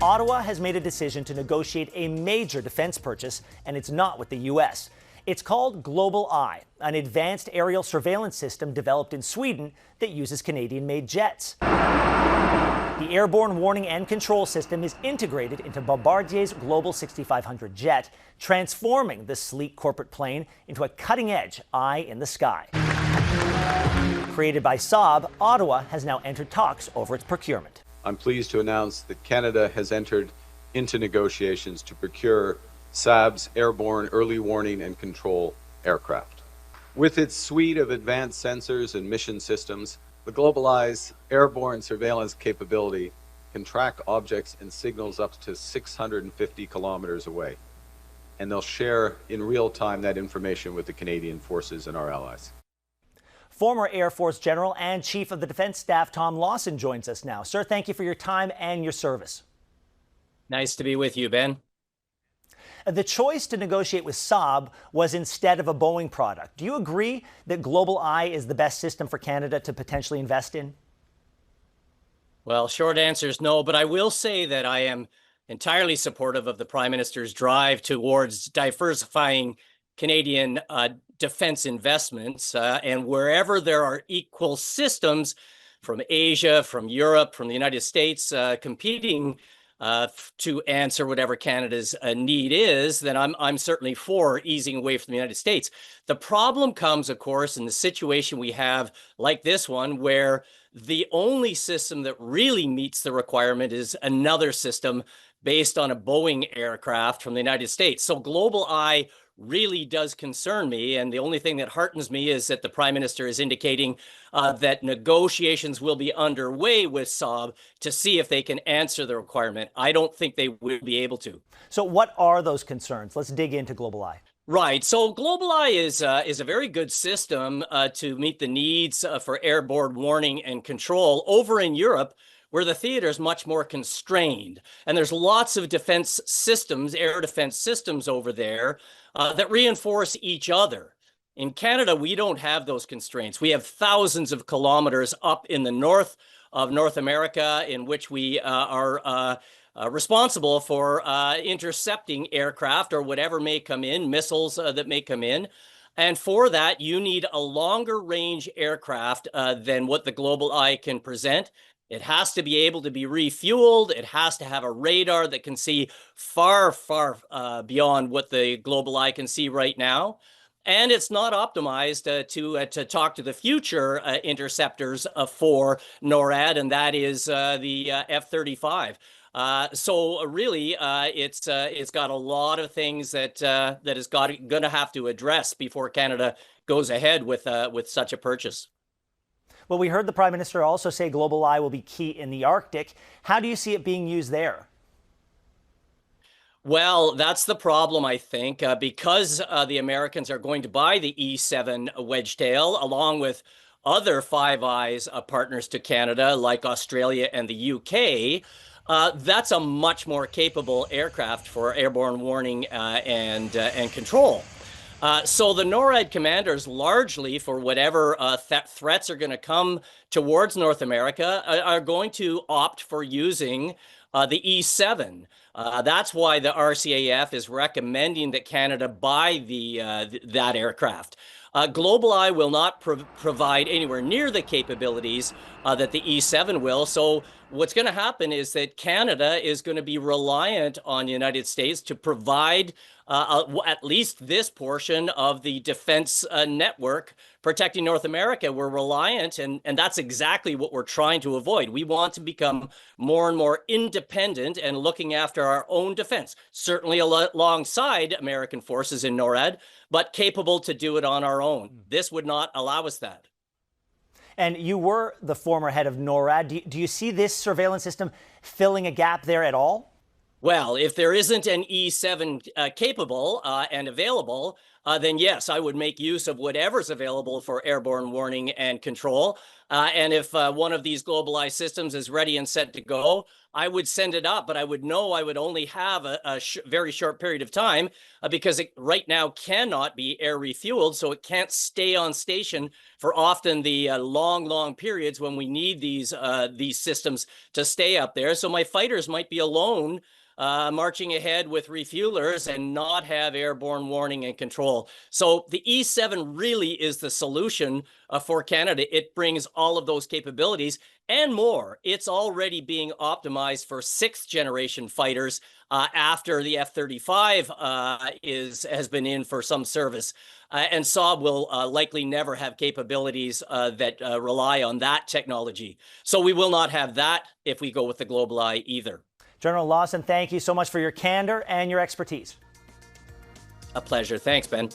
Ottawa has made a decision to negotiate a major defense purchase, and it's not with the U.S. It's called GlobalEye, an advanced aerial surveillance system developed in Sweden that uses Canadian-made jets. The airborne warning and control system is integrated into Bombardier's Global 6500 jet, transforming the sleek corporate plane into a cutting-edge eye in the sky. Created by Saab, Ottawa has now entered talks over its procurement. I'm pleased to announce that Canada has entered into negotiations to procure Saab's airborne early warning and control aircraft. With its suite of advanced sensors and mission systems, the GlobalEye's airborne surveillance capability can track objects and signals up to 650 kilometers away. And they'll share in real time that information with the Canadian forces and our allies. Former Air Force General and Chief of the Defense Staff Tom Lawson joins us now. Sir, thank you for your time and your service. Nice to be with you, Ben. The choice to negotiate with Saab was instead of a Boeing product. Do you agree that GlobalEye is the best system for Canada to potentially invest in? Well, short answer is no, but I will say that I am entirely supportive of the Prime Minister's drive towards diversifying Canadian defense investments, and wherever there are equal systems from Asia, from Europe, from the United States competing to answer whatever Canada's need is, then I'm certainly for easing away from the United States. The problem comes, of course, in the situation we have like this one, where the only system that really meets the requirement is another system based on a Boeing aircraft from the United States. So GlobalEye really does concern me, and the only thing that heartens me is that the Prime Minister is indicating that negotiations will be underway with Saab to see if they can answer the requirement. I don't think they will be able to. So what are those concerns? Let's dig into GlobalEye. Right. So GlobalEye is a very good system to meet the needs for airborne warning and control over in Europe, where the theater is much more constrained. And there's lots of defense systems, air defense systems over there that reinforce each other. In Canada, we don't have those constraints. We have thousands of kilometers up in the north of North America in which we are responsible for intercepting aircraft or whatever may come in, missiles that may come in. And for that, you need a longer range aircraft than what the GlobalEye can present. It has to be able to be refueled. It has to have a radar that can see far, far beyond what the GlobalEye can see right now. And it's not optimized to talk to the future interceptors for NORAD, and that is the F-35. So really, it's got a lot of things that is going to have to address before Canada goes ahead with such a purchase. Well, we heard the Prime Minister also say GlobalEye will be key in the Arctic. How do you see it being used there? Well, that's the problem, I think, because the Americans are going to buy the E-7 Wedgetail, along with other Five Eyes partners to Canada, like Australia and the UK. That's a much more capable aircraft for airborne warning and control. So the NORAD commanders, largely for whatever threats are going to come towards North America, are going to opt for using the E-7. That's why the RCAF is recommending that Canada buy that aircraft. GlobalEye will not provide anywhere near the capabilities that the E-7 will. So what's going to happen is that Canada is going to be reliant on the United States to provide at least this portion of the defense network protecting North America. We're reliant, and that's exactly what we're trying to avoid. We want to become more and more independent and looking after our own defense, certainly alongside American forces in NORAD, but capable to do it on our own. This would not allow us that. And you were the former head of NORAD. Do you see this surveillance system filling a gap there at all? Well, if there isn't an E-7 capable and available, then yes, I would make use of whatever's available for airborne warning and control. And if one of these GlobalEye systems is ready and set to go, I would send it up, but I would know I would only have a very short period of time because it right now cannot be air refueled, so it can't stay on station for often the long periods when we need these systems to stay up there. So my fighters might be alone marching ahead with refuelers and not have airborne warning and control. So the E7 really is the solution for Canada. It brings all of those capabilities and more. It's already being optimized for 6th generation fighters after the F-35 has been in for some service. And Saab will likely never have capabilities that rely on that technology. So we will not have that if we go with the GlobalEye either. General Lawson, thank you so much for your candor and your expertise. A pleasure. Thanks, Ben.